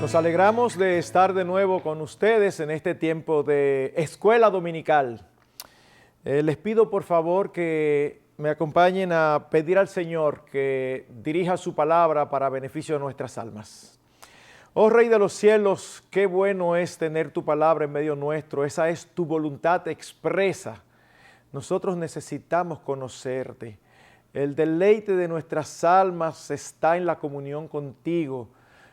Nos alegramos de estar de nuevo con ustedes en este tiempo de escuela dominical. Les pido por favor que me acompañen a pedir al Señor que dirija su palabra para beneficio de nuestras almas. Oh Rey de los cielos, qué bueno es tener tu palabra en medio nuestro. Esa es tu voluntad expresa. Nosotros necesitamos conocerte. El deleite de nuestras almas está en la comunión contigo.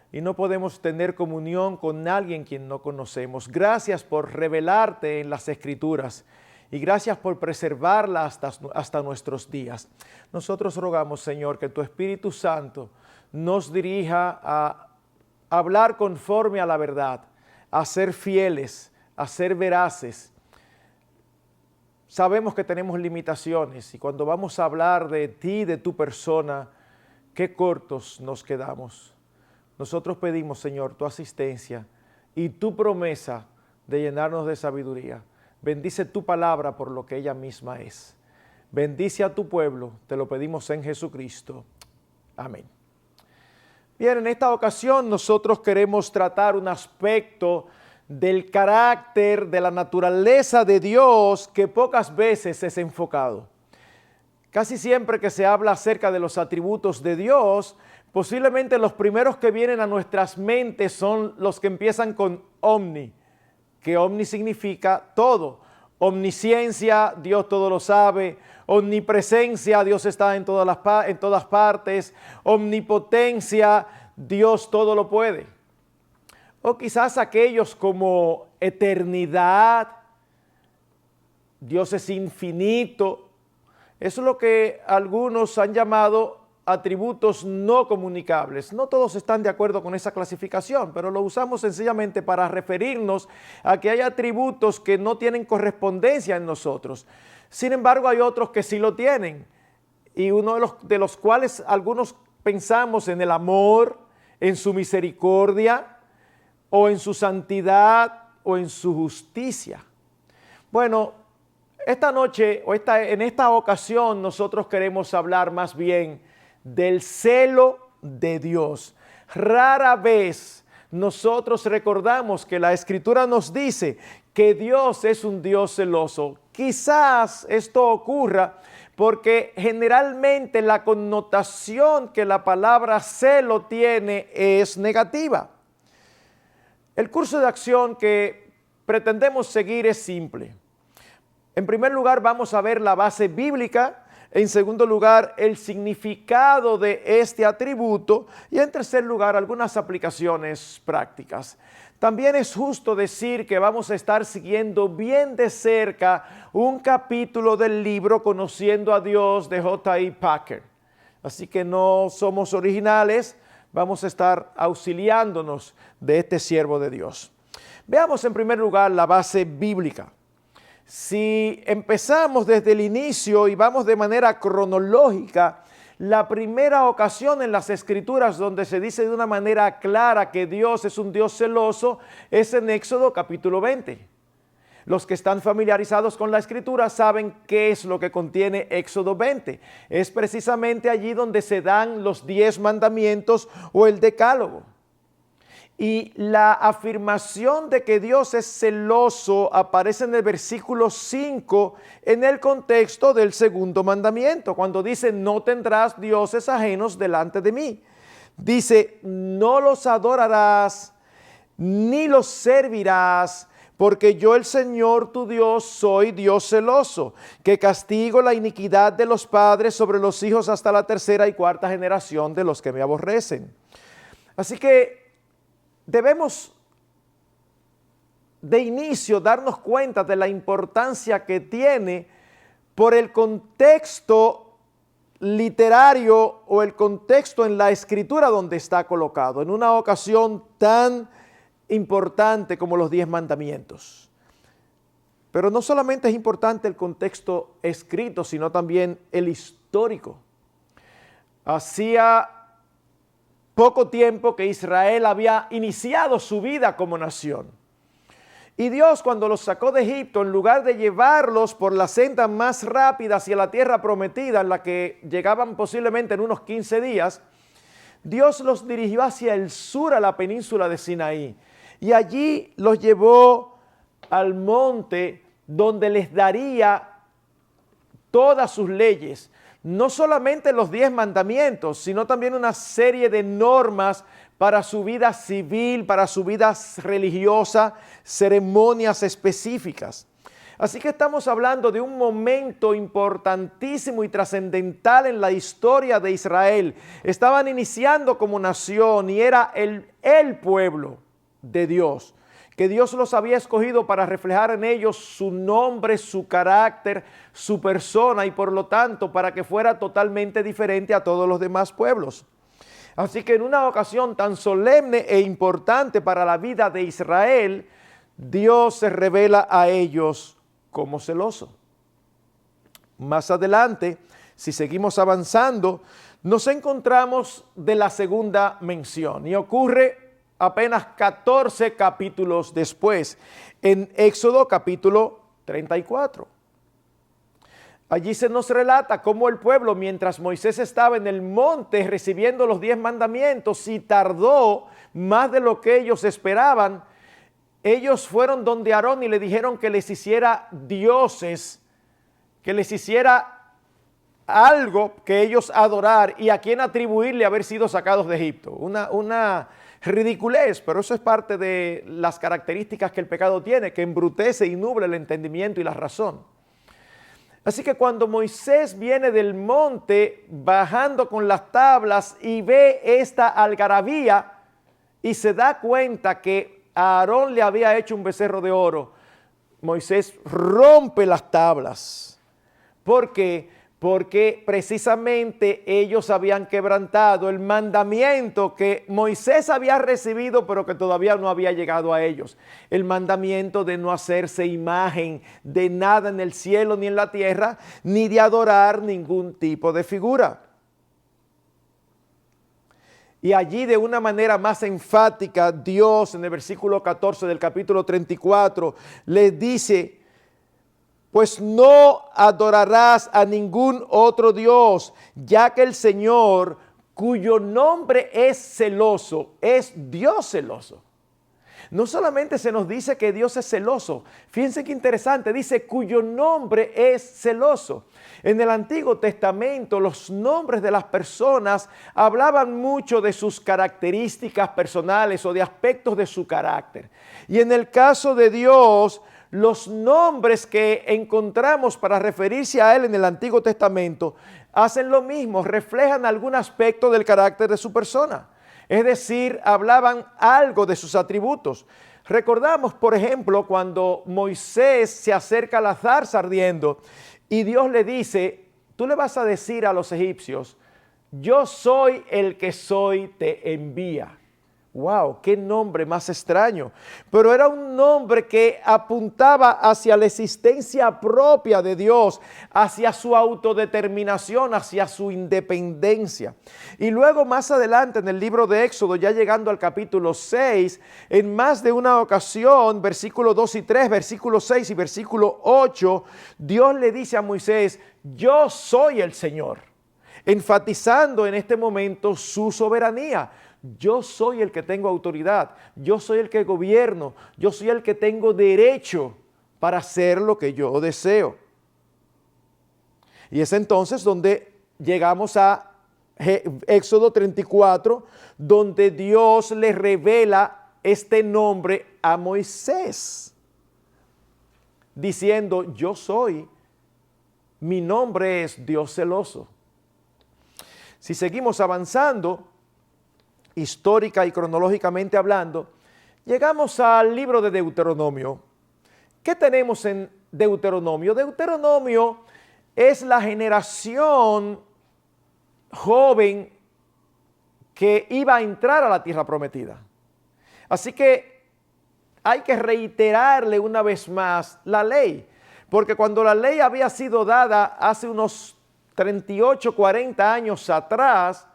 Y no podemos tener comunión con alguien quien no conocemos. Gracias por revelarte en las Escrituras y gracias por preservarla hasta nuestros días. Nosotros rogamos, Señor, que tu Espíritu Santo nos dirija a hablar conforme a la verdad, a ser fieles, a ser veraces. Sabemos que tenemos limitaciones y cuando vamos a hablar de ti, de tu persona, qué cortos nos quedamos. Nosotros pedimos, Señor, tu asistencia y tu promesa de llenarnos de sabiduría. Bendice tu palabra por lo que ella misma es. Bendice a tu pueblo, te lo pedimos en Jesucristo. Amén. Bien, en esta ocasión nosotros queremos tratar un aspecto del carácter, de la naturaleza de Dios que pocas veces es enfocado. Casi siempre que se habla acerca de los atributos de Dios, posiblemente los primeros que vienen a nuestras mentes son los que empiezan con omni, que omni significa todo. Omnisciencia, Dios todo lo sabe. Omnipresencia, Dios está en todas partes. Omnipotencia, Dios todo lo puede. O quizás aquellos como eternidad, Dios es infinito. Eso es lo que algunos han llamado atributos no comunicables. No todos están de acuerdo con esa clasificación, pero lo usamos sencillamente para referirnos a que hay atributos que no tienen correspondencia en nosotros. Sin embargo, hay otros que sí lo tienen, y uno de los cuales algunos pensamos en el amor, en su misericordia, o en su santidad, o en su justicia. Bueno, esta noche, en esta ocasión, nosotros queremos hablar más bien del celo de Dios. Rara vez nosotros recordamos que la Escritura nos dice que Dios es un Dios celoso. Quizás esto ocurra porque generalmente la connotación que la palabra celo tiene es negativa. El curso de acción que pretendemos seguir es simple. En primer lugar, vamos a ver la base bíblica. En segundo lugar, el significado de este atributo. Y en tercer lugar, algunas aplicaciones prácticas. También es justo decir que vamos a estar siguiendo bien de cerca un capítulo del libro Conociendo a Dios de J.I. Packer. Así que no somos originales, vamos a estar auxiliándonos de este siervo de Dios. Veamos en primer lugar la base bíblica. Si empezamos desde el inicio y vamos de manera cronológica, la primera ocasión en las Escrituras donde se dice de una manera clara que Dios es un Dios celoso es en Éxodo capítulo 20. Los que están familiarizados con la Escritura saben qué es lo que contiene Éxodo 20. Es precisamente allí donde se dan los 10 mandamientos o el decálogo. Y la afirmación de que Dios es celoso aparece en el versículo 5 en el contexto del segundo mandamiento, cuando dice, no tendrás dioses ajenos delante de mí. Dice, no los adorarás, ni los servirás, porque yo el Señor tu Dios soy Dios celoso, que castigo la iniquidad de los padres sobre los hijos hasta la tercera y cuarta generación de los que me aborrecen. Así que debemos de inicio darnos cuenta de la importancia que tiene por el contexto literario o el contexto en la Escritura donde está colocado, en una ocasión tan importante como los 10 mandamientos. Pero no solamente es importante el contexto escrito, sino también el histórico. Hacía poco tiempo que Israel había iniciado su vida como nación. Y Dios, cuando los sacó de Egipto, en lugar de llevarlos por la senda más rápida hacia la tierra prometida, en la que llegaban posiblemente en unos 15 días, Dios los dirigió hacia el sur, a la península de Sinaí, y allí los llevó al monte donde les daría todas sus leyes, no solamente los 10 mandamientos, sino también una serie de normas para su vida civil, para su vida religiosa, ceremonias específicas. Así que estamos hablando de un momento importantísimo y trascendental en la historia de Israel. Estaban iniciando como nación y era el pueblo de Dios, que Dios los había escogido para reflejar en ellos su nombre, su carácter, su persona y por lo tanto para que fuera totalmente diferente a todos los demás pueblos. Así que en una ocasión tan solemne e importante para la vida de Israel, Dios se revela a ellos como celoso. Más adelante, si seguimos avanzando, nos encontramos de la segunda mención y ocurre apenas 14 capítulos después, en Éxodo capítulo 34. Allí se nos relata cómo el pueblo, mientras Moisés estaba en el monte recibiendo los 10 mandamientos y tardó más de lo que ellos esperaban, ellos fueron donde Aarón y le dijeron que les hiciera dioses, que les hiciera algo que ellos adorar y a quien atribuirle haber sido sacados de Egipto. Una ridiculez, pero eso es parte de las características que el pecado tiene, que embrutece y nubla el entendimiento y la razón. Así que cuando Moisés viene del monte bajando con las tablas y ve esta algarabía y se da cuenta que a Aarón le había hecho un becerro de oro, Moisés rompe las tablas. ¿Por qué? Porque precisamente ellos habían quebrantado el mandamiento que Moisés había recibido, pero que todavía no había llegado a ellos. El mandamiento de no hacerse imagen de nada en el cielo ni en la tierra, ni de adorar ningún tipo de figura. Y allí de una manera más enfática, Dios en el versículo 14 del capítulo 34 les dice: pues no adorarás a ningún otro Dios, ya que el Señor, cuyo nombre es celoso, es Dios celoso. No solamente se nos dice que Dios es celoso, fíjense qué interesante, dice cuyo nombre es celoso. En el Antiguo Testamento los nombres de las personas hablaban mucho de sus características personales o de aspectos de su carácter. Y en el caso de Dios, los nombres que encontramos para referirse a Él en el Antiguo Testamento hacen lo mismo, reflejan algún aspecto del carácter de su persona. Es decir, hablaban algo de sus atributos. Recordamos, por ejemplo, cuando Moisés se acerca a la zarza ardiendo y Dios le dice: tú le vas a decir a los egipcios, yo soy el que soy, te envía. ¡Wow! ¡Qué nombre más extraño! Pero era un nombre que apuntaba hacia la existencia propia de Dios, hacia su autodeterminación, hacia su independencia. Y luego más adelante en el libro de Éxodo, ya llegando al capítulo 6, en más de una ocasión, versículos 2 y 3, versículo 6 y versículo 8, Dios le dice a Moisés: yo soy el Señor, enfatizando en este momento su soberanía. Yo soy el que tengo autoridad, yo soy el que gobierno, yo soy el que tengo derecho para hacer lo que yo deseo. Y es entonces donde llegamos a Éxodo 34, donde Dios le revela este nombre a Moisés, diciendo: yo soy, mi nombre es Dios celoso. Si seguimos avanzando, histórica y cronológicamente hablando, llegamos al libro de Deuteronomio. ¿Qué tenemos en Deuteronomio? Deuteronomio es la generación joven que iba a entrar a la tierra prometida. Así que hay que reiterarle una vez más la ley, porque cuando la ley había sido dada hace unos 38, 40 años atrás,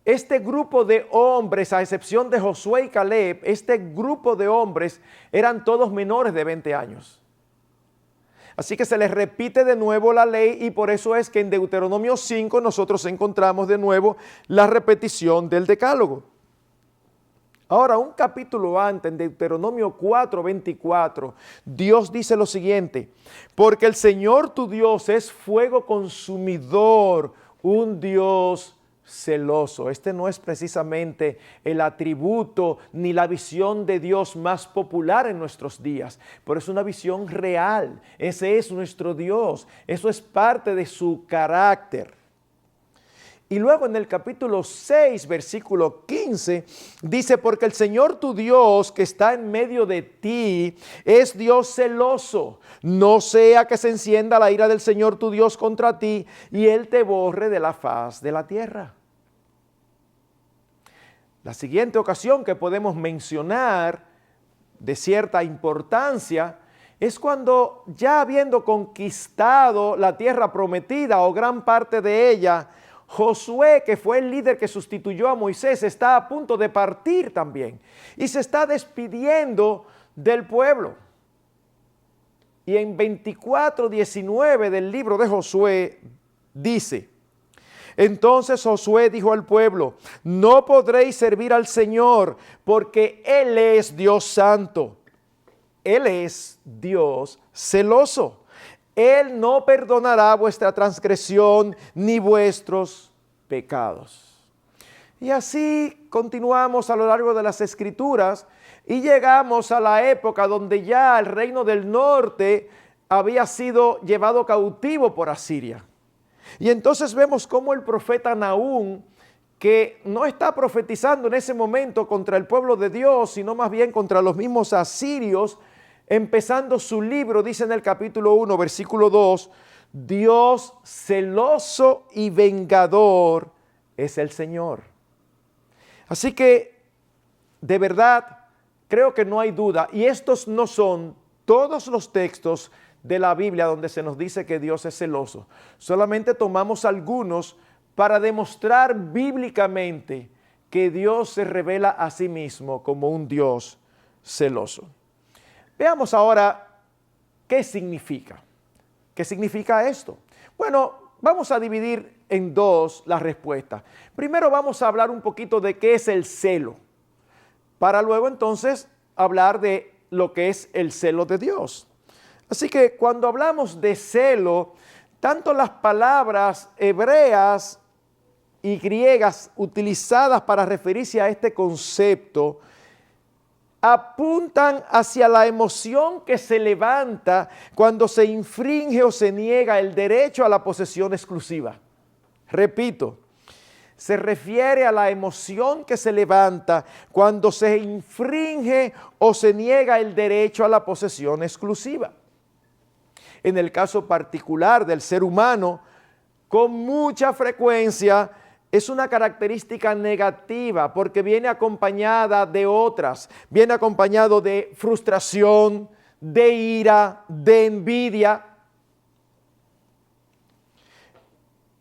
este grupo de hombres, a excepción de Josué y Caleb, este grupo de hombres eran todos menores de 20 años. Así que se les repite de nuevo la ley y por eso es que en Deuteronomio 5 nosotros encontramos de nuevo la repetición del decálogo. Ahora, un capítulo antes, en Deuteronomio 4:24, Dios dice lo siguiente: porque el Señor tu Dios es fuego consumidor, un Dios celoso. Este no es precisamente el atributo ni la visión de Dios más popular en nuestros días, pero es una visión real. Ese es nuestro Dios, eso es parte de su carácter. Y luego en el capítulo 6, versículo 15, dice, porque el Señor tu Dios que está en medio de ti es Dios celoso. No sea que se encienda la ira del Señor tu Dios contra ti y Él te borre de la faz de la tierra. La siguiente ocasión que podemos mencionar de cierta importancia es cuando ya habiendo conquistado la tierra prometida o gran parte de ella, Josué, que fue el líder que sustituyó a Moisés, está a punto de partir también y se está despidiendo del pueblo. Y en 24:19 del libro de Josué dice: entonces Josué dijo al pueblo, no podréis servir al Señor porque Él es Dios santo. Él es Dios celoso. Él no perdonará vuestra transgresión ni vuestros pecados. Y así continuamos a lo largo de las Escrituras y llegamos a la época donde ya el reino del norte había sido llevado cautivo por Asiria. Y entonces vemos cómo el profeta Nahum, que no está profetizando en ese momento contra el pueblo de Dios, sino más bien contra los mismos asirios, empezando su libro, dice en el capítulo 1, versículo 2, Dios celoso y vengador es el Señor. Así que, de verdad, creo que no hay duda, y estos no son todos los textos de la Biblia donde se nos dice que Dios es celoso. Solamente tomamos algunos para demostrar bíblicamente que Dios se revela a sí mismo como un Dios celoso. Veamos ahora qué significa. ¿Qué significa esto? Bueno, vamos a dividir en dos la respuesta. Primero vamos a hablar un poquito de qué es el celo, para luego entonces hablar de lo que es el celo de Dios. Así que cuando hablamos de celo, tanto las palabras hebreas y griegas utilizadas para referirse a este concepto apuntan hacia la emoción que se levanta cuando se infringe o se niega el derecho a la posesión exclusiva. Repito, se refiere a la emoción que se levanta cuando se infringe o se niega el derecho a la posesión exclusiva. En el caso particular del ser humano, con mucha frecuencia es una característica negativa porque viene acompañada de otras, viene acompañado de frustración, de ira, de envidia.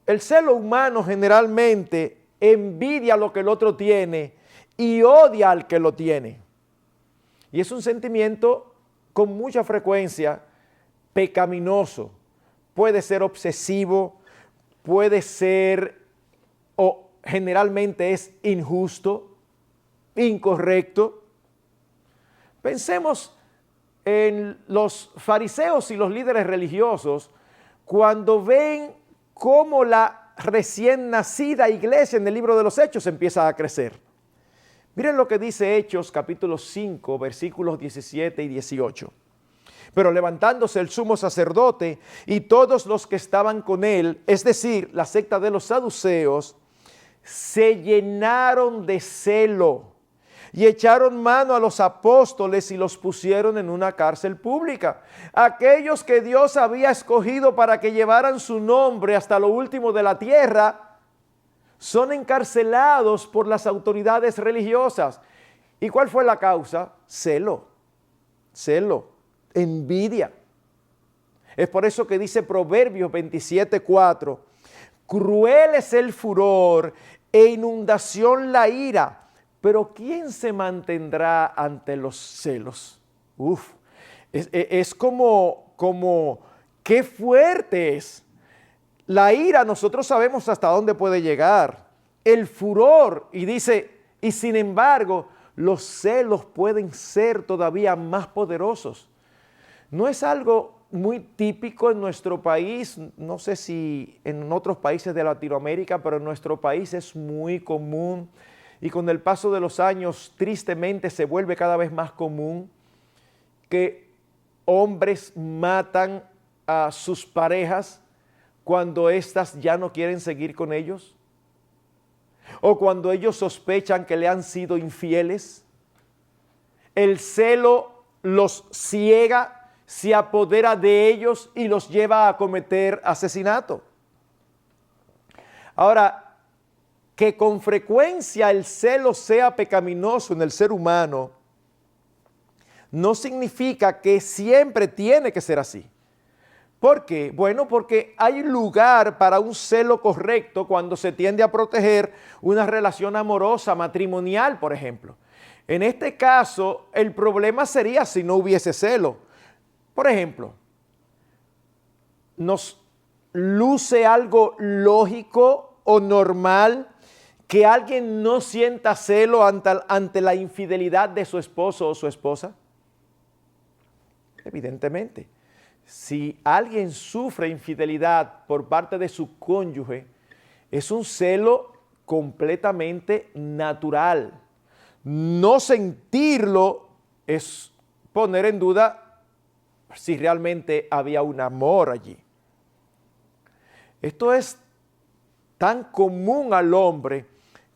El celo humano generalmente envidia lo que el otro tiene y odia al que lo tiene. Y es un sentimiento con mucha frecuencia pecaminoso. Puede ser obsesivo, puede ser o generalmente es injusto, incorrecto. Pensemos en los fariseos y los líderes religiosos cuando ven cómo la recién nacida iglesia en el libro de los Hechos empieza a crecer. Miren lo que dice Hechos capítulo 5 versículos 17 y 18. Pero levantándose el sumo sacerdote y todos los que estaban con él, es decir, la secta de los saduceos, se llenaron de celo y echaron mano a los apóstoles y los pusieron en una cárcel pública. Aquellos que Dios había escogido para que llevaran su nombre hasta lo último de la tierra, son encarcelados por las autoridades religiosas. ¿Y cuál fue la causa? Celo, envidia. Es por eso que dice Proverbios 27:4, cruel es el furor e inundación la ira, pero ¿quién se mantendrá ante los celos? Es como qué fuerte es. La ira nosotros sabemos hasta dónde puede llegar. El furor, y dice, y sin embargo, los celos pueden ser todavía más poderosos. No es algo muy típico en nuestro país, no sé si en otros países de Latinoamérica, pero en nuestro país es muy común y con el paso de los años tristemente se vuelve cada vez más común que hombres matan a sus parejas cuando éstas ya no quieren seguir con ellos o cuando ellos sospechan que le han sido infieles. El celo los ciega, se apodera de ellos y los lleva a cometer asesinato. Ahora, que con frecuencia el celo sea pecaminoso en el ser humano, no significa que siempre tiene que ser así. ¿Por qué? Bueno, porque hay lugar para un celo correcto cuando se tiende a proteger una relación amorosa, matrimonial, por ejemplo. En este caso, el problema sería si no hubiese celo. Por ejemplo, ¿nos luce algo lógico o normal que alguien no sienta celo ante la infidelidad de su esposo o su esposa? Evidentemente. Si alguien sufre infidelidad por parte de su cónyuge, es un celo completamente natural. No sentirlo es poner en duda si realmente había un amor allí. Esto es tan común al hombre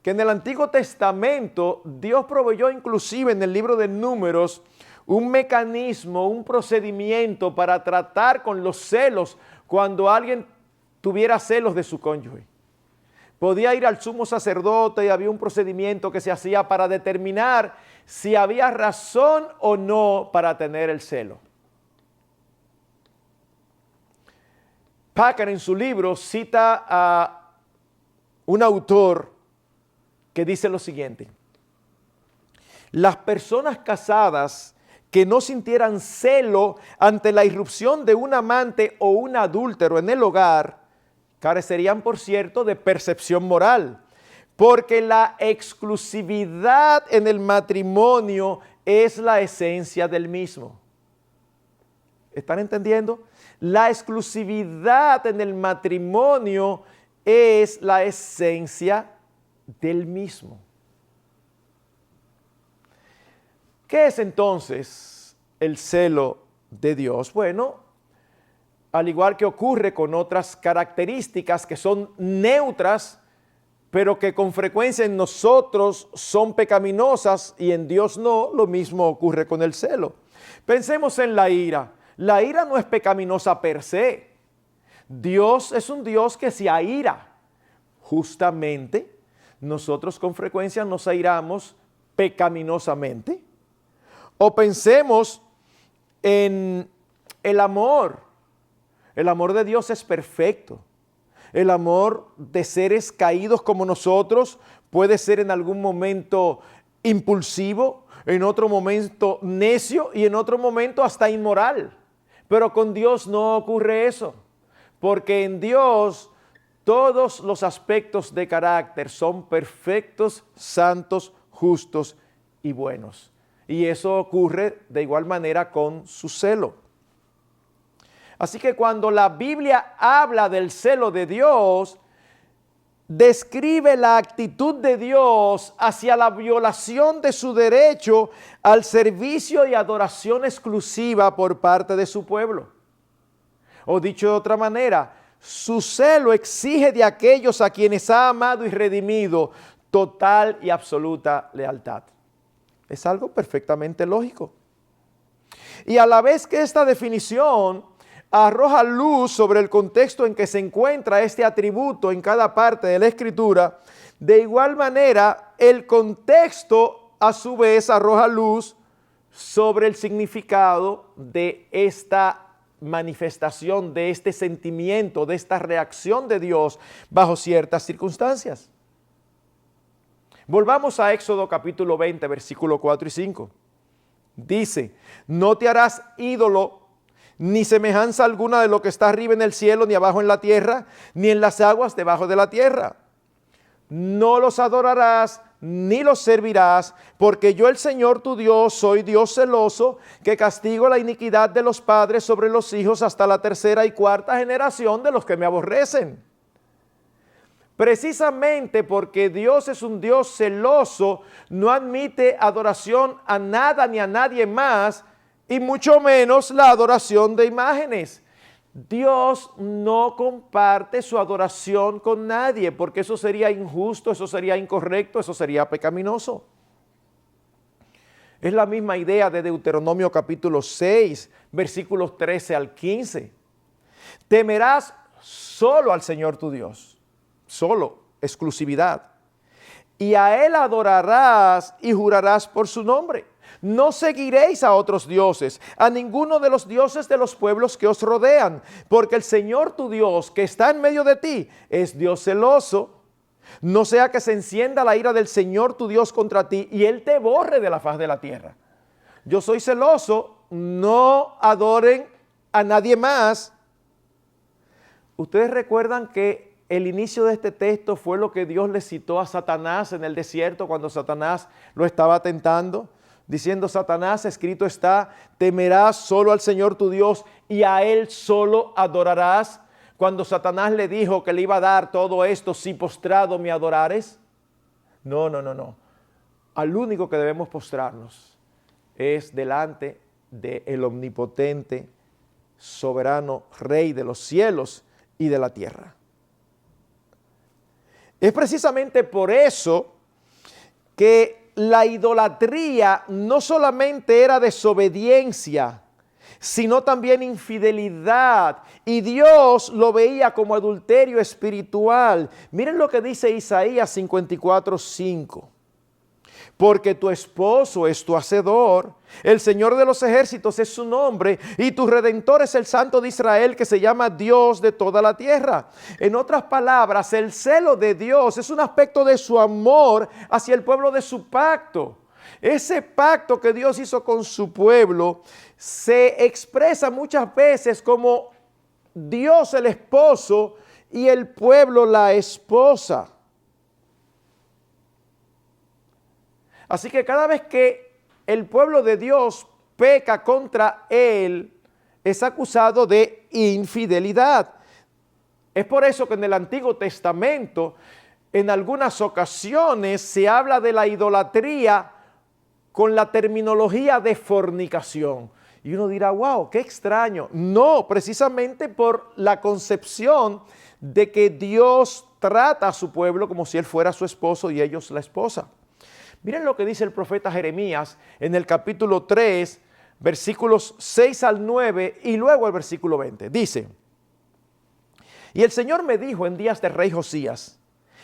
que en el Antiguo Testamento Dios proveyó inclusive en el libro de Números un mecanismo, un procedimiento para tratar con los celos cuando alguien tuviera celos de su cónyuge. Podía ir al sumo sacerdote y había un procedimiento que se hacía para determinar si había razón o no para tener el celo. Packer en su libro cita a un autor que dice lo siguiente: las personas casadas que no sintieran celo ante la irrupción de un amante o un adúltero en el hogar, carecerían, por cierto, de percepción moral, porque la exclusividad en el matrimonio es la esencia del mismo. ¿Están entendiendo? La exclusividad en el matrimonio es la esencia del mismo. ¿Qué es entonces el celo de Dios? Bueno, al igual que ocurre con otras características que son neutras, pero que con frecuencia en nosotros son pecaminosas y en Dios no, lo mismo ocurre con el celo. Pensemos en la ira. La ira no es pecaminosa per se. Dios es un Dios que se aira. Justamente, nosotros con frecuencia nos airamos pecaminosamente. O pensemos en el amor. El amor de Dios es perfecto. El amor de seres caídos como nosotros puede ser en algún momento impulsivo, en otro momento necio y en otro momento hasta inmoral. Pero con Dios no ocurre eso, porque en Dios todos los aspectos de carácter son perfectos, santos, justos y buenos. Y eso ocurre de igual manera con su celo. Así que cuando la Biblia habla del celo de Dios, describe la actitud de Dios hacia la violación de su derecho al servicio y adoración exclusiva por parte de su pueblo. O dicho de otra manera, su celo exige de aquellos a quienes ha amado y redimido total y absoluta lealtad. Es algo perfectamente lógico. Y a la vez que esta definición arroja luz sobre el contexto en que se encuentra este atributo en cada parte de la Escritura, de igual manera el contexto a su vez arroja luz sobre el significado de esta manifestación, de este sentimiento, de esta reacción de Dios bajo ciertas circunstancias. Volvamos a Éxodo capítulo 20, versículo 4 y 5. Dice: no te harás ídolo ni semejanza alguna de lo que está arriba en el cielo, ni abajo en la tierra, ni en las aguas debajo de la tierra. No los adorarás, ni los servirás, porque yo el Señor tu Dios soy Dios celoso, que castigo la iniquidad de los padres sobre los hijos hasta la tercera y cuarta generación de los que me aborrecen. Precisamente porque Dios es un Dios celoso, no admite adoración a nada ni a nadie más, y mucho menos la adoración de imágenes. Dios no comparte su adoración con nadie, porque eso sería injusto, eso sería incorrecto, eso sería pecaminoso. Es la misma idea de Deuteronomio capítulo 6, versículos 13 al 15. Temerás solo al Señor tu Dios, solo, exclusividad. Y a Él adorarás y jurarás por su nombre. No seguiréis a otros dioses, a ninguno de los dioses de los pueblos que os rodean, porque el Señor tu Dios, que está en medio de ti, es Dios celoso. No sea que se encienda la ira del Señor tu Dios contra ti y Él te borre de la faz de la tierra. Yo soy celoso, no adoren a nadie más. Ustedes recuerdan que el inicio de este texto fue lo que Dios le citó a Satanás en el desierto cuando Satanás lo estaba tentando, diciendo: Satanás, escrito está, temerás solo al Señor tu Dios y a Él solo adorarás. Cuando Satanás le dijo que le iba a dar todo esto si postrado me adorares. No. Al único que debemos postrarnos es delante del omnipotente, soberano, Rey de los cielos y de la tierra. Es precisamente por eso que la idolatría no solamente era desobediencia, sino también infidelidad, y Dios lo veía como adulterio espiritual. Miren lo que dice Isaías 54:5. Porque tu esposo es tu hacedor, el Señor de los ejércitos es su nombre, y tu Redentor es el Santo de Israel, que se llama Dios de toda la tierra. En otras palabras, el celo de Dios es un aspecto de su amor hacia el pueblo de su pacto. Ese pacto que Dios hizo con su pueblo se expresa muchas veces como Dios el esposo y el pueblo la esposa. Así que cada vez que el pueblo de Dios peca contra Él, es acusado de infidelidad. Es por eso que en el Antiguo Testamento, en algunas ocasiones, se habla de la idolatría con la terminología de fornicación. Y uno dirá: wow, qué extraño. No, precisamente por la concepción de que Dios trata a su pueblo como si Él fuera su esposo y ellos la esposa. Miren lo que dice el profeta Jeremías en el capítulo 3, versículos 6 al 9 y luego el versículo 20. Dice: y el Señor me dijo en días del rey Josías: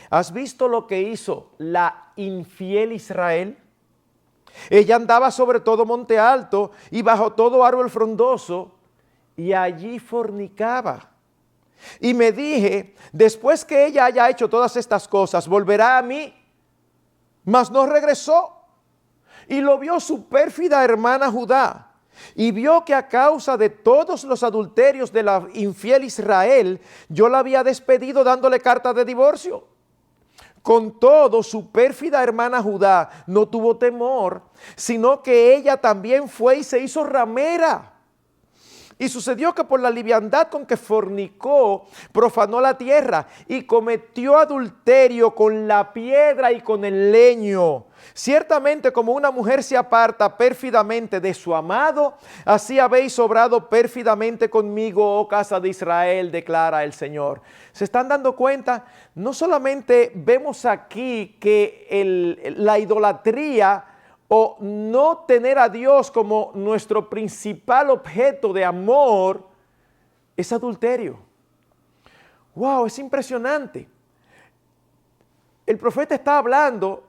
¿has visto lo que hizo la infiel Israel? Ella andaba sobre todo monte alto y bajo todo árbol frondoso, y allí fornicaba. Y me dije: después que ella haya hecho todas estas cosas, volverá a mí. Mas no regresó. Y lo vio su pérfida hermana Judá, y vio que a causa de todos los adulterios de la infiel Israel, yo la había despedido dándole carta de divorcio. Con todo, su pérfida hermana Judá no tuvo temor, sino que ella también fue y se hizo ramera. Y sucedió que por la liviandad con que fornicó, profanó la tierra y cometió adulterio con la piedra y con el leño. Ciertamente, como una mujer se aparta pérfidamente de su amado, así habéis obrado pérfidamente conmigo, oh casa de Israel, declara el Señor. ¿Se están dando cuenta? No solamente vemos aquí que la idolatría o no tener a Dios como nuestro principal objeto de amor es adulterio. ¡Wow! Es impresionante. El profeta está hablando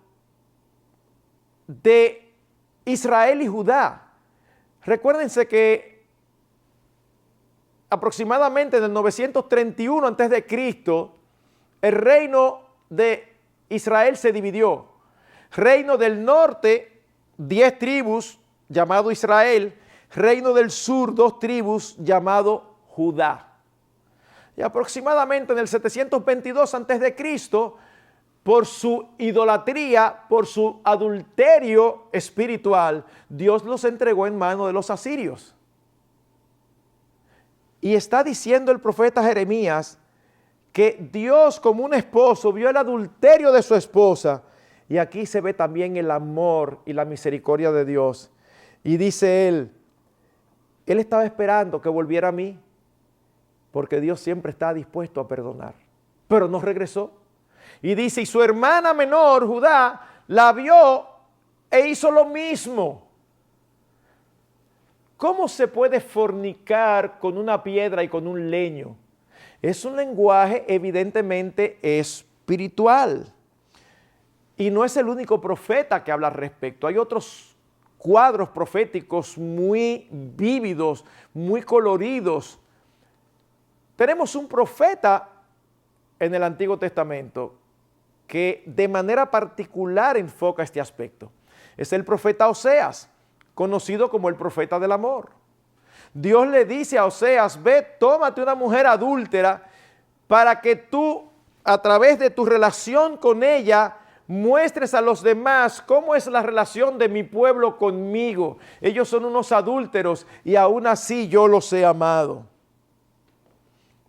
de Israel y Judá. Recuérdense que aproximadamente en el 931 a.C., el reino de Israel se dividió. Reino del norte, 10 tribus, llamado Israel. reino del sur, 2 tribus llamado Judá. Y aproximadamente en el 722 a.C., por su idolatría, por su adulterio espiritual, Dios los entregó en manos de los asirios. Y está diciendo el profeta Jeremías que Dios, como un esposo, vio el adulterio de su esposa. Y aquí se ve también el amor y la misericordia de Dios. Y dice él estaba esperando que volviera a mí, porque Dios siempre está dispuesto a perdonar. Pero no regresó. Y dice, y su hermana menor, Judá, la vio e hizo lo mismo. ¿Cómo se puede fornicar con una piedra y con un leño? Es un lenguaje evidentemente espiritual. Y no es el único profeta que habla al respecto. Hay otros cuadros proféticos muy vívidos, muy coloridos. Tenemos un profeta en el Antiguo Testamento que de manera particular enfoca este aspecto. Es el profeta Oseas, conocido como el profeta del amor. Dios le dice a Oseas, ve, tómate una mujer adúltera para que tú, a través de tu relación con ella, muestres a los demás cómo es la relación de mi pueblo conmigo. Ellos son unos adúlteros y aún así yo los he amado.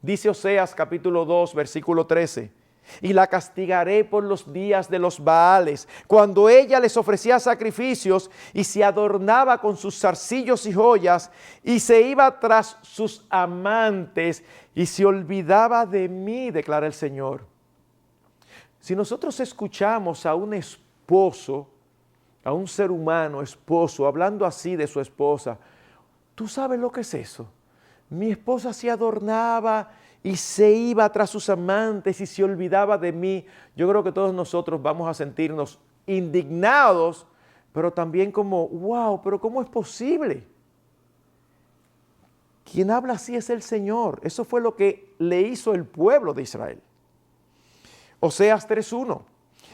Dice Oseas capítulo 2, versículo 13. Y la castigaré por los días de los Baales, cuando ella les ofrecía sacrificios y se adornaba con sus zarcillos y joyas y se iba tras sus amantes y se olvidaba de mí, declara el Señor. Si nosotros escuchamos a un esposo, a un ser humano esposo, hablando así de su esposa, ¿tú sabes lo que es eso? Mi esposa se adornaba y se iba tras sus amantes y se olvidaba de mí. Yo creo que todos nosotros vamos a sentirnos indignados, pero también como, wow, pero ¿cómo es posible? Quien habla así es el Señor. Eso fue lo que le hizo el pueblo de Israel. Oseas 3:1.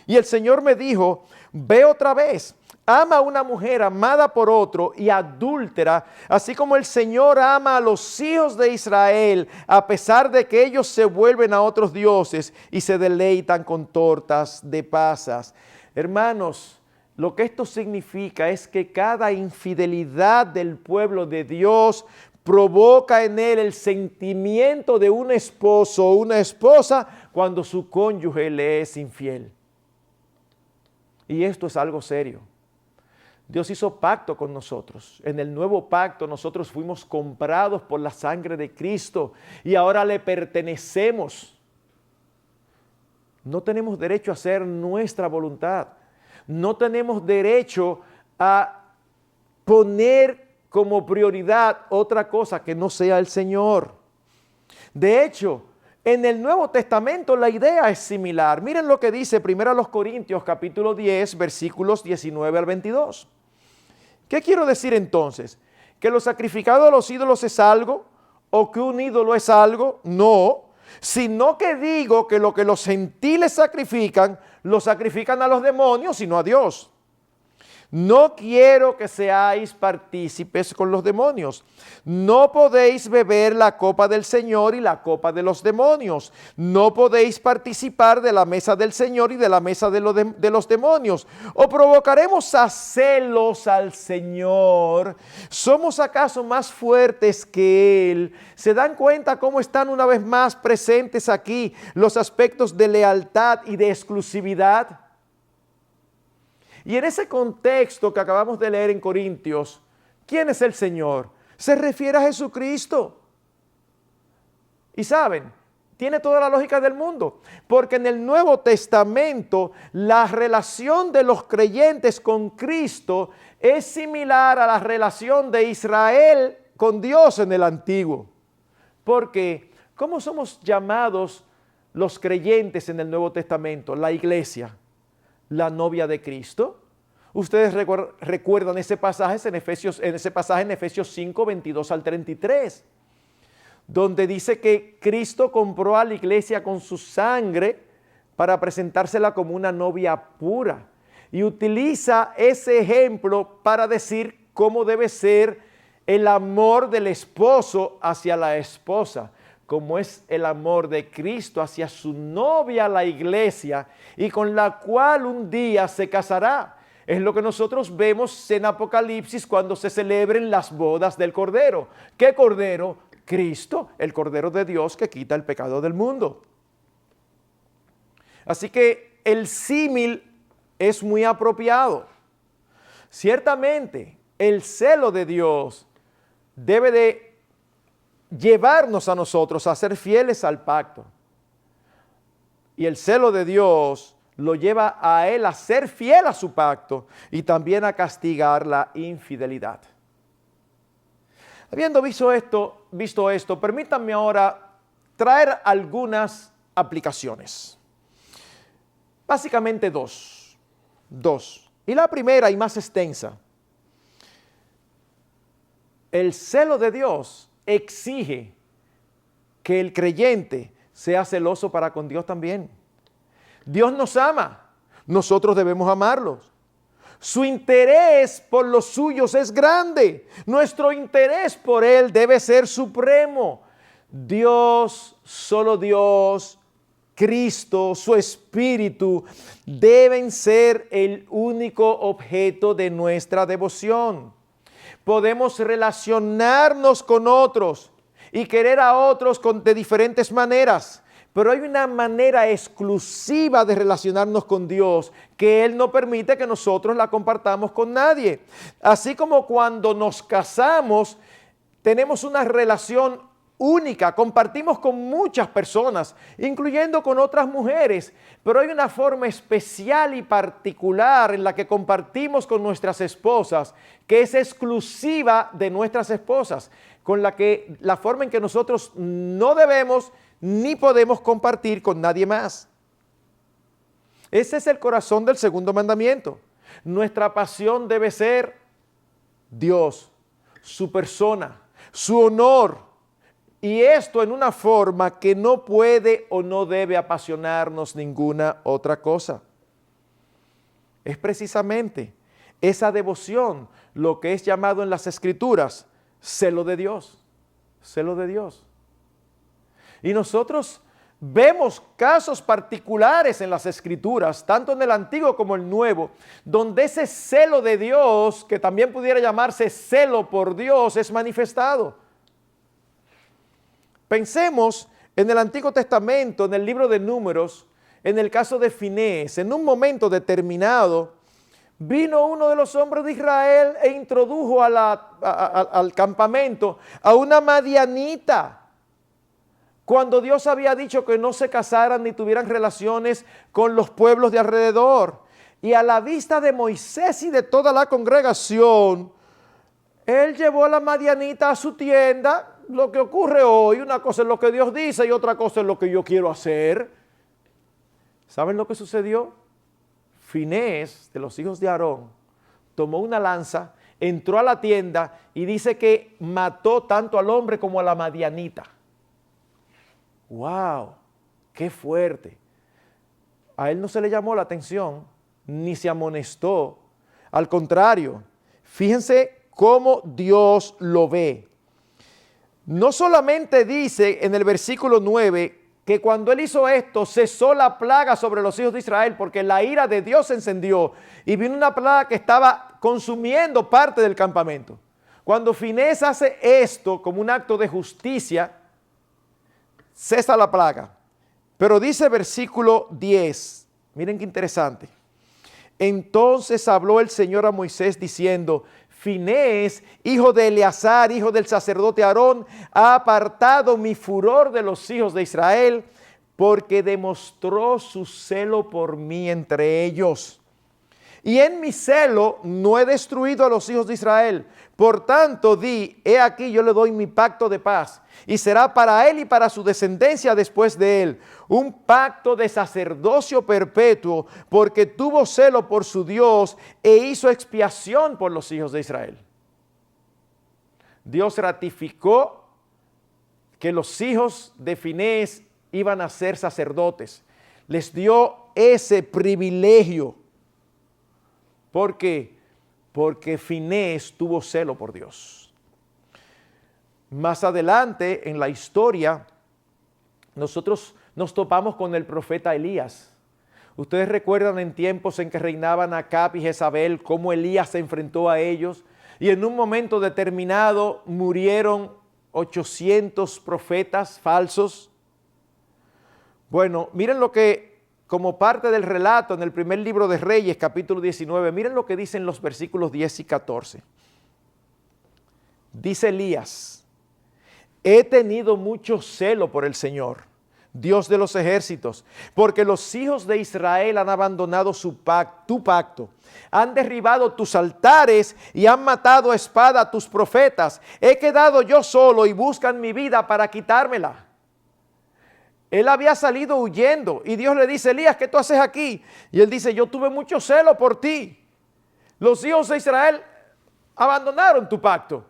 Y el Señor me dijo, ve otra vez, ama a una mujer amada por otro y adúltera, así como el Señor ama a los hijos de Israel, a pesar de que ellos se vuelven a otros dioses y se deleitan con tortas de pasas. Hermanos, lo que esto significa es que cada infidelidad del pueblo de Dios provoca en él el sentimiento de un esposo o una esposa cuando su cónyuge le es infiel. Y esto es algo serio. Dios hizo pacto con nosotros. En el nuevo pacto nosotros fuimos comprados por la sangre de Cristo y ahora le pertenecemos. No tenemos derecho a hacer nuestra voluntad. No tenemos derecho a poner como prioridad otra cosa que no sea el Señor. De hecho, en el Nuevo Testamento la idea es similar. Miren lo que dice 1 Corintios capítulo 10, versículos 19 al 22. ¿Qué quiero decir entonces? ¿Que lo sacrificado a los ídolos es algo? ¿O que un ídolo es algo? No, sino que digo que lo que los gentiles sacrifican, lo sacrifican a los demonios y no a Dios. No quiero que seáis partícipes con los demonios. No podéis beber la copa del Señor y la copa de los demonios. No podéis participar de la mesa del Señor y de la mesa de los demonios. ¿O provocaremos a celos al Señor? ¿Somos acaso más fuertes que Él? ¿Se dan cuenta cómo están una vez más presentes aquí los aspectos de lealtad y de exclusividad? Y en ese contexto que acabamos de leer en Corintios, ¿quién es el Señor? Se refiere a Jesucristo. Y saben, tiene toda la lógica del mundo, porque en el Nuevo Testamento la relación de los creyentes con Cristo es similar a la relación de Israel con Dios en el Antiguo. Porque, ¿cómo somos llamados los creyentes en el Nuevo Testamento? La iglesia. La novia de Cristo. Ustedes recuerdan ese pasaje en Efesios 5, 22 al 33, donde dice que Cristo compró a la iglesia con su sangre para presentársela como una novia pura. Y utiliza ese ejemplo para decir cómo debe ser el amor del esposo hacia la esposa, como es el amor de Cristo hacia su novia, la iglesia, y con la cual un día se casará. Es lo que nosotros vemos en Apocalipsis cuando se celebren las bodas del Cordero. ¿Qué Cordero? Cristo, el Cordero de Dios que quita el pecado del mundo. Así que el símil es muy apropiado. Ciertamente, el celo de Dios debe de llevarnos a nosotros a ser fieles al pacto. Y el celo de Dios lo lleva a Él a ser fiel a su pacto y también a castigar la infidelidad. Habiendo visto esto, permítanme ahora traer algunas aplicaciones. Básicamente dos. Y la primera y más extensa. El celo de Dios exige que el creyente sea celoso para con Dios también. Dios nos ama, nosotros debemos amarlos. Su interés por los suyos es grande. Nuestro interés por Él debe ser supremo. Dios, solo Dios, Cristo, su Espíritu, deben ser el único objeto de nuestra devoción. Podemos relacionarnos con otros y querer a otros de diferentes maneras, pero hay una manera exclusiva de relacionarnos con Dios que Él no permite que nosotros la compartamos con nadie. Así como cuando nos casamos, tenemos una relación única, compartimos con muchas personas, incluyendo con otras mujeres, pero hay una forma especial y particular en la que compartimos con nuestras esposas, que es exclusiva de nuestras esposas, la forma en que nosotros no debemos ni podemos compartir con nadie más. Ese es el corazón del segundo mandamiento. Nuestra pasión debe ser Dios, su persona, su honor, y esto en una forma que no puede o no debe apasionarnos ninguna otra cosa. Es precisamente esa devoción lo que es llamado en las Escrituras celo de Dios, celo de Dios. Y nosotros vemos casos particulares en las Escrituras, tanto en el Antiguo como el Nuevo, donde ese celo de Dios, que también pudiera llamarse celo por Dios, es manifestado. Pensemos en el Antiguo Testamento, en el libro de Números, en el caso de Finés. En un momento determinado, vino uno de los hombres de Israel e introdujo al campamento a una madianita, cuando Dios había dicho que no se casaran ni tuvieran relaciones con los pueblos de alrededor. Y a la vista de Moisés y de toda la congregación, él llevó a la madianita a su tienda. Lo que ocurre hoy, una cosa es lo que Dios dice y otra cosa es lo que yo quiero hacer. ¿Saben lo que sucedió? Finés, de los hijos de Aarón, tomó una lanza, entró a la tienda y dice que mató tanto al hombre como a la madianita. ¡Wow! ¡Qué fuerte! A él no se le llamó la atención, ni se amonestó. Al contrario, fíjense cómo Dios lo ve. No solamente dice en el versículo 9 que cuando él hizo esto cesó la plaga sobre los hijos de Israel, porque la ira de Dios se encendió y vino una plaga que estaba consumiendo parte del campamento. Cuando Finés hace esto como un acto de justicia, cesa la plaga. Pero dice versículo 10, miren qué interesante. Entonces habló el Señor a Moisés diciendo: Finés, hijo de Eleazar, hijo del sacerdote Aarón, ha apartado mi furor de los hijos de Israel, porque demostró su celo por mí entre ellos. Y en mi celo no he destruido a los hijos de Israel. Por tanto, he aquí yo le doy mi pacto de paz, y será para él y para su descendencia después de él, un pacto de sacerdocio perpetuo, porque tuvo celo por su Dios e hizo expiación por los hijos de Israel. Dios ratificó que los hijos de Finés iban a ser sacerdotes. Les dio ese privilegio. ¿Por qué? Porque Finés tuvo celo por Dios. Más adelante en la historia, nosotros nos topamos con el profeta Elías. Ustedes recuerdan en tiempos en que reinaban Acab y Jezabel, cómo Elías se enfrentó a ellos, y en un momento determinado murieron 800 profetas falsos. Bueno, miren lo que, como parte del relato en el primer libro de Reyes, capítulo 19, miren lo que dicen los versículos 10 y 14. Dice Elías: he tenido mucho celo por el Señor, Dios de los ejércitos, porque los hijos de Israel han abandonado tu pacto, han derribado tus altares y han matado a espada a tus profetas. He quedado yo solo y buscan mi vida para quitármela. Él había salido huyendo y Dios le dice: Elías, ¿qué tú haces aquí? Y él dice: yo tuve mucho celo por ti. Los hijos de Israel abandonaron tu pacto.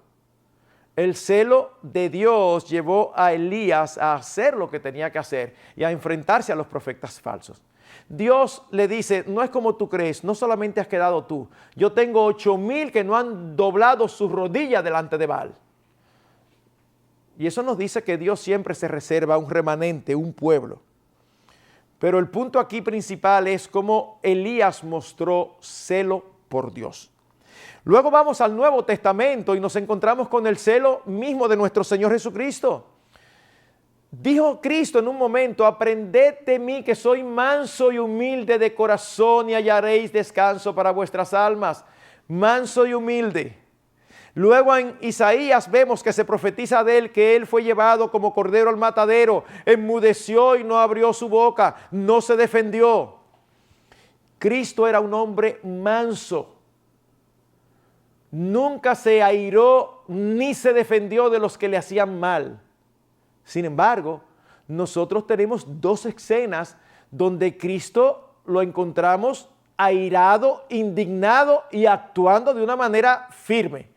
El celo de Dios llevó a Elías a hacer lo que tenía que hacer y a enfrentarse a los profetas falsos. Dios le dice: no es como tú crees, no solamente has quedado tú. Yo tengo 8,000 que no han doblado sus rodillas delante de Baal. Y eso nos dice que Dios siempre se reserva un remanente, un pueblo. Pero el punto aquí principal es cómo Elías mostró celo por Dios. Luego vamos al Nuevo Testamento y nos encontramos con el celo mismo de nuestro Señor Jesucristo. Dijo Cristo en un momento: aprended de mí que soy manso y humilde de corazón y hallaréis descanso para vuestras almas. Manso y humilde. Luego en Isaías vemos que se profetiza de él que él fue llevado como cordero al matadero, enmudeció y no abrió su boca, no se defendió. Cristo era un hombre manso. Nunca se airó ni se defendió de los que le hacían mal. Sin embargo, nosotros tenemos dos escenas donde Cristo lo encontramos airado, indignado y actuando de una manera firme.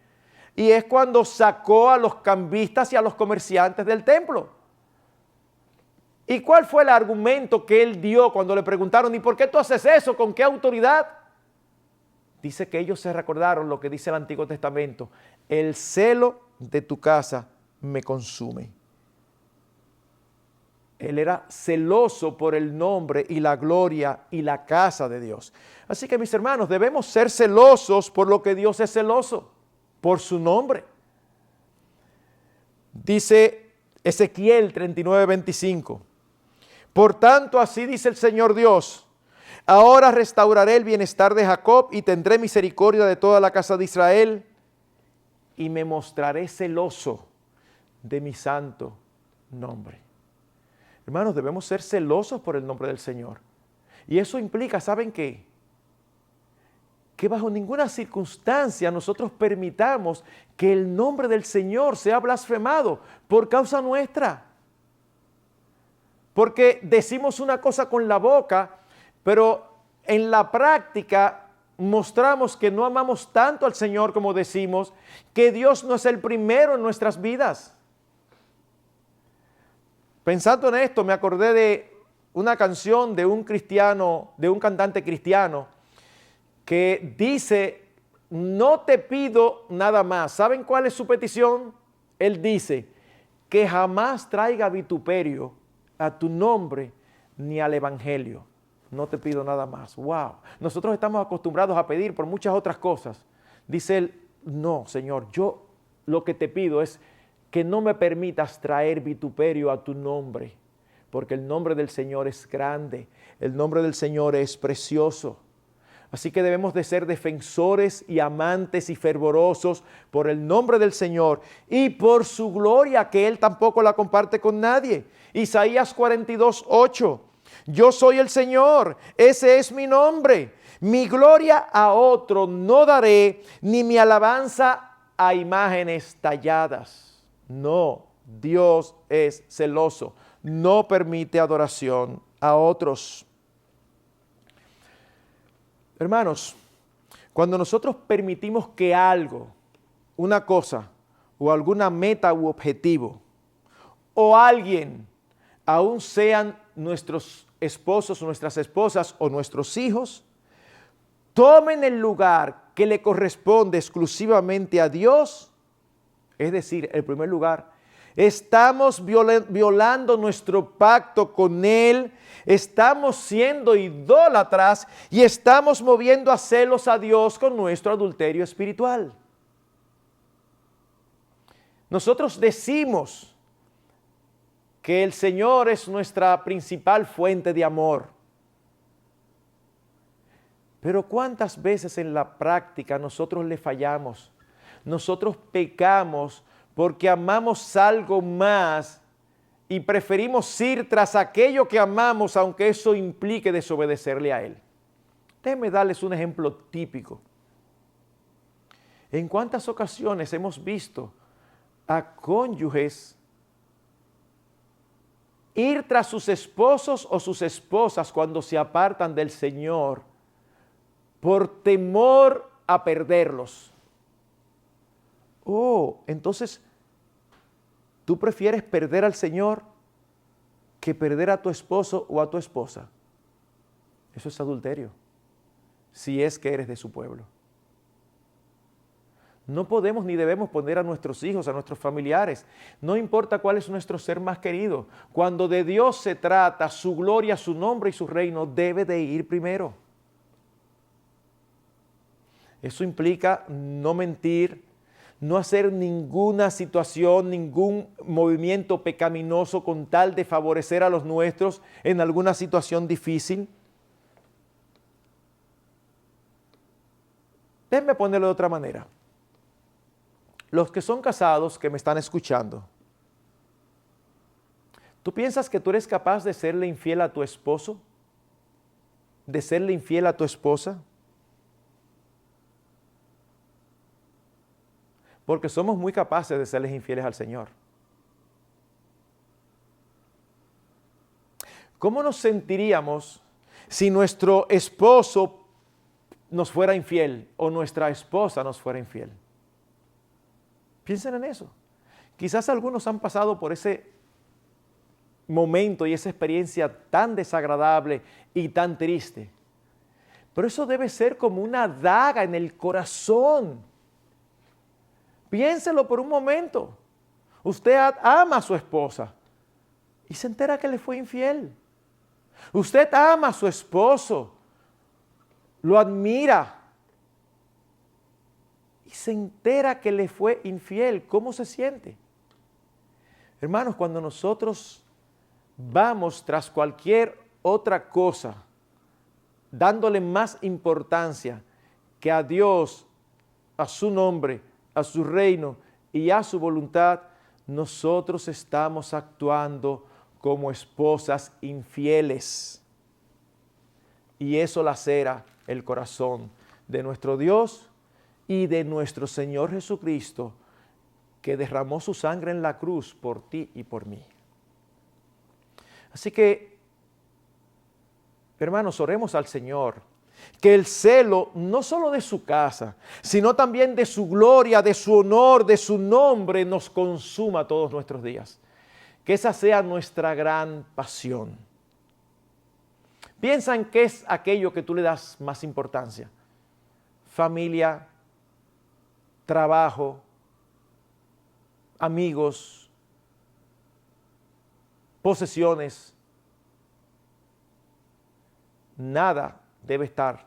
Y es cuando sacó a los cambistas y a los comerciantes del templo. ¿Y cuál fue el argumento que él dio cuando le preguntaron: ¿y por qué tú haces eso? ¿Con qué autoridad? Dice que ellos se recordaron lo que dice el Antiguo Testamento: el celo de tu casa me consume. Él era celoso por el nombre y la gloria y la casa de Dios. Así que, mis hermanos, debemos ser celosos por lo que Dios es celoso, por su nombre. Dice Ezequiel 39:25: por tanto, así dice el Señor Dios: ahora restauraré el bienestar de Jacob y tendré misericordia de toda la casa de Israel y me mostraré celoso de mi santo nombre. Hermanos, debemos ser celosos por el nombre del Señor. Y eso implica, ¿saben qué? Que bajo ninguna circunstancia nosotros permitamos que el nombre del Señor sea blasfemado por causa nuestra. Porque decimos una cosa con la boca, pero en la práctica mostramos que no amamos tanto al Señor como decimos, que Dios no es el primero en nuestras vidas. Pensando en esto, me acordé de una canción de un cristiano, de un cantante cristiano, que dice: no te pido nada más. ¿Saben cuál es su petición? Él dice: que jamás traiga vituperio a tu nombre ni al evangelio. No te pido nada más. Wow. Nosotros estamos acostumbrados a pedir por muchas otras cosas. Dice él: no, Señor, yo lo que te pido es que no me permitas traer vituperio a tu nombre, porque el nombre del Señor es grande, el nombre del Señor es precioso. Así que debemos de ser defensores y amantes y fervorosos por el nombre del Señor y por su gloria, que Él tampoco la comparte con nadie. Isaías 42:8: yo soy el Señor, ese es mi nombre. Mi gloria a otro no daré, ni mi alabanza a imágenes talladas. No, Dios es celoso, no permite adoración a otros. Hermanos, cuando nosotros permitimos que algo, una cosa o alguna meta u objetivo o alguien, aun sean nuestros esposos o nuestras esposas o nuestros hijos, tomen el lugar que le corresponde exclusivamente a Dios, es decir, el primer lugar Estamos violando nuestro pacto con Él, estamos siendo idólatras y estamos moviendo a celos a Dios con nuestro adulterio espiritual. Nosotros decimos que el Señor es nuestra principal fuente de amor. Pero ¿cuántas veces en la práctica nosotros le fallamos? Nosotros pecamos porque amamos algo más y preferimos ir tras aquello que amamos, aunque eso implique desobedecerle a Él. Déjenme darles un ejemplo típico. ¿En cuántas ocasiones hemos visto a cónyuges ir tras sus esposos o sus esposas cuando se apartan del Señor por temor a perderlos? Oh, entonces, ¿tú prefieres perder al Señor que perder a tu esposo o a tu esposa? Eso es adulterio, si es que eres de su pueblo. No podemos ni debemos poner a nuestros hijos, a nuestros familiares, no importa cuál es nuestro ser más querido. Cuando de Dios se trata, su gloria, su nombre y su reino debe de ir primero. Eso implica no mentir, no hacer ninguna situación, ningún movimiento pecaminoso con tal de favorecer a los nuestros en alguna situación difícil. Déjenme ponerlo de otra manera. Los que son casados, que me están escuchando, ¿tú piensas que tú eres capaz de serle infiel a tu esposo? ¿De serle infiel a tu esposa? Porque somos muy capaces de serles infieles al Señor. ¿Cómo nos sentiríamos si nuestro esposo nos fuera infiel o nuestra esposa nos fuera infiel? Piensen en eso. Quizás algunos han pasado por ese momento y esa experiencia tan desagradable y tan triste. Pero eso debe ser como una daga en el corazón. Piénselo por un momento. Usted ama a su esposa y se entera que le fue infiel. Usted ama a su esposo, lo admira y se entera que le fue infiel. ¿Cómo se siente? Hermanos, cuando nosotros vamos tras cualquier otra cosa, dándole más importancia que a Dios, a su nombre, a su reino y a su voluntad, nosotros estamos actuando como esposas infieles. Y eso lacera el corazón de nuestro Dios y de nuestro Señor Jesucristo, que derramó su sangre en la cruz por ti y por mí. Así que, hermanos, oremos al Señor, que el celo no solo de su casa, sino también de su gloria, de su honor, de su nombre, nos consuma todos nuestros días. Que esa sea nuestra gran pasión. Piensa en qué es aquello que tú le das más importancia. Familia, trabajo, amigos, posesiones. Nada debe estar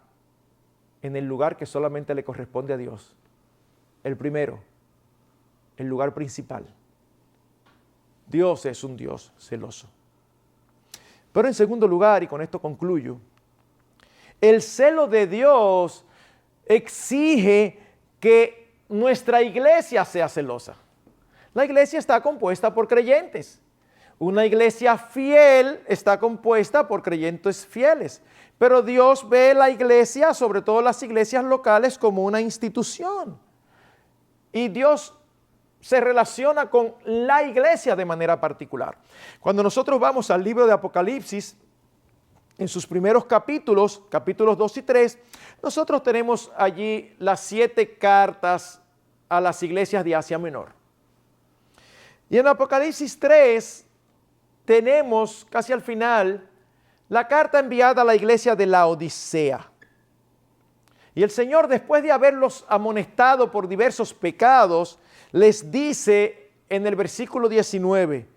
en el lugar que solamente le corresponde a Dios. El primero, el lugar principal. Dios es un Dios celoso. Pero en segundo lugar, y con esto concluyo, el celo de Dios exige que nuestra iglesia sea celosa. La iglesia está compuesta por creyentes. Una iglesia fiel está compuesta por creyentes fieles. Pero Dios ve la iglesia, sobre todo las iglesias locales, como una institución. Y Dios se relaciona con la iglesia de manera particular. Cuando nosotros vamos al libro de Apocalipsis, en sus primeros capítulos, capítulos 2 y 3, nosotros tenemos allí las 7 cartas a las iglesias de Asia Menor. Y en Apocalipsis 3 tenemos casi al final la carta enviada a la iglesia de Laodicea. Y el Señor, después de haberlos amonestado por diversos pecados, les dice en el versículo 19,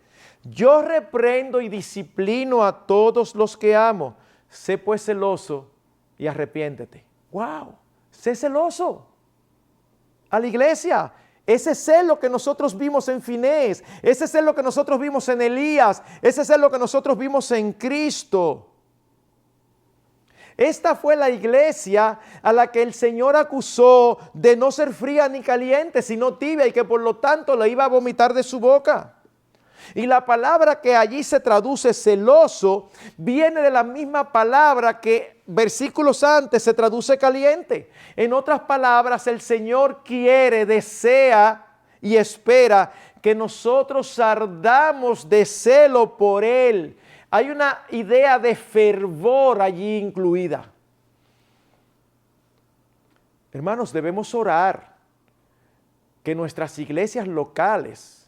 yo reprendo y disciplino a todos los que amo. Sé pues celoso y arrepiéntete. ¡Wow! Sé celoso. A la iglesia. Ese celo que nosotros vimos en Finés, ese celo que nosotros vimos en Elías, ese celo que nosotros vimos en Cristo. Esta fue la iglesia a la que el Señor acusó de no ser fría ni caliente, sino tibia, y que por lo tanto le iba a vomitar de su boca. Y la palabra que allí se traduce celoso viene de la misma palabra que versículos antes se traduce caliente. En otras palabras, el Señor quiere, desea y espera que nosotros ardamos de celo por Él. Hay una idea de fervor allí incluida. Hermanos, debemos orar que nuestras iglesias locales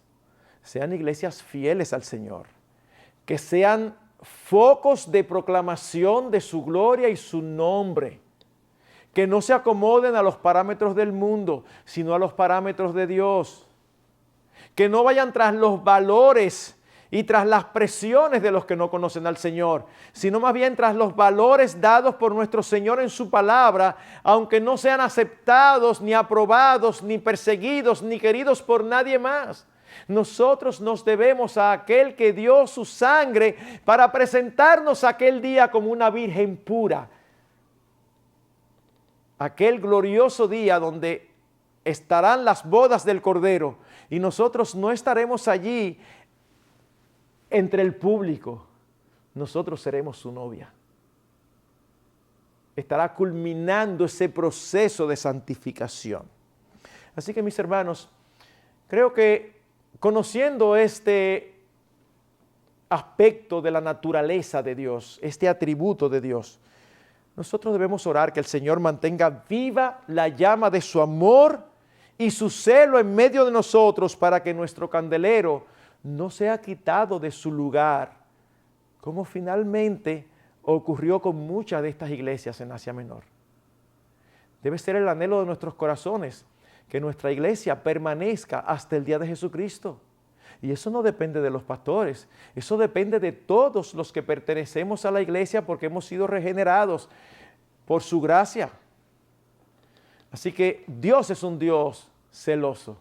sean iglesias fieles al Señor, que sean focos de proclamación de su gloria y su nombre, que no se acomoden a los parámetros del mundo, sino a los parámetros de Dios, que no vayan tras los valores y tras las presiones de los que no conocen al Señor, sino más bien tras los valores dados por nuestro Señor en su palabra, aunque no sean aceptados, ni aprobados, ni perseguidos, ni queridos por nadie más. Nosotros nos debemos a aquel que dio su sangre para presentarnos aquel día como una virgen pura. Aquel glorioso día donde estarán las bodas del Cordero y nosotros no estaremos allí entre el público. Nosotros seremos su novia. Estará culminando ese proceso de santificación. Así que mis hermanos, creo que conociendo este aspecto de la naturaleza de Dios, este atributo de Dios, nosotros debemos orar que el Señor mantenga viva la llama de su amor y su celo en medio de nosotros para que nuestro candelero no sea quitado de su lugar, como finalmente ocurrió con muchas de estas iglesias en Asia Menor. Debe ser el anhelo de nuestros corazones que nuestra iglesia permanezca hasta el día de Jesucristo. Y eso no depende de los pastores, eso depende de todos los que pertenecemos a la iglesia porque hemos sido regenerados por su gracia. Así que Dios es un Dios celoso,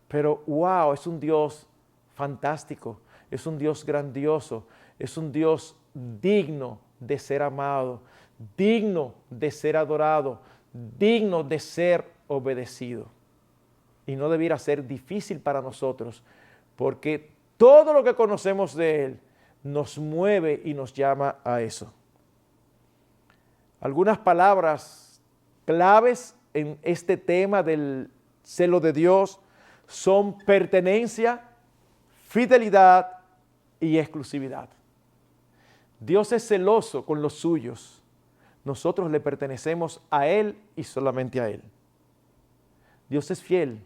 pero wow, es un Dios fantástico, es un Dios grandioso, es un Dios digno de ser amado, digno de ser adorado, digno de ser obedecido. Y no debiera ser difícil para nosotros, porque todo lo que conocemos de Él nos mueve y nos llama a eso. Algunas palabras claves en este tema del celo de Dios son pertenencia, fidelidad y exclusividad. Dios es celoso con los suyos. Nosotros le pertenecemos a Él y solamente a Él. Dios es fiel.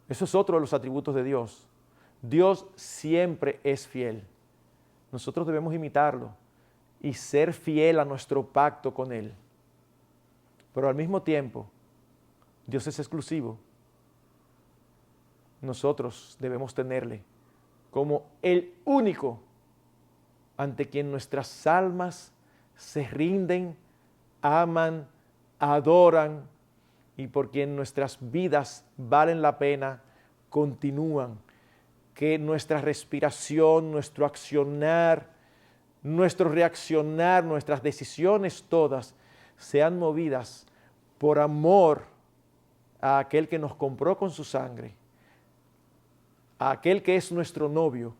Eso es otro de los atributos de Dios. Dios siempre es fiel. Nosotros debemos imitarlo y ser fiel a nuestro pacto con Él. Pero al mismo tiempo, Dios es exclusivo. Nosotros debemos tenerle como el único ante quien nuestras almas se rinden, aman, adoran y por quien nuestras vidas valen la pena, continúan. Que nuestra respiración, nuestro accionar, nuestro reaccionar, nuestras decisiones todas sean movidas por amor a aquel que nos compró con su sangre, a aquel que es nuestro novio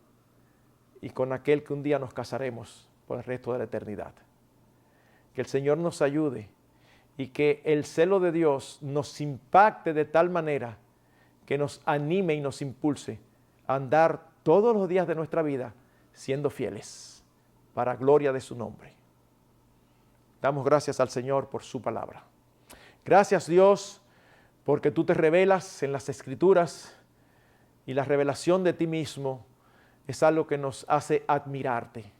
y con aquel que un día nos casaremos por el resto de la eternidad. Que el Señor nos ayude y que el celo de Dios nos impacte de tal manera que nos anime y nos impulse a andar todos los días de nuestra vida siendo fieles para gloria de su nombre. Damos gracias al Señor por su palabra. Gracias, Dios, porque tú te revelas en las Escrituras y la revelación de ti mismo es algo que nos hace admirarte,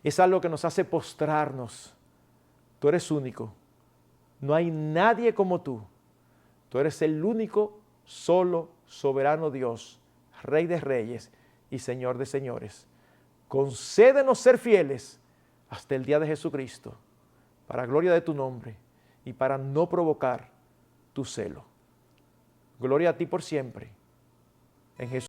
es algo que nos hace postrarnos. Tú eres único, no hay nadie como tú. Tú eres el único, solo soberano Dios, Rey de reyes y Señor de señores. Concédenos ser fieles hasta el día de Jesucristo, para gloria de tu nombre y para no provocar tu celo. Gloria a ti por siempre. En Jesús.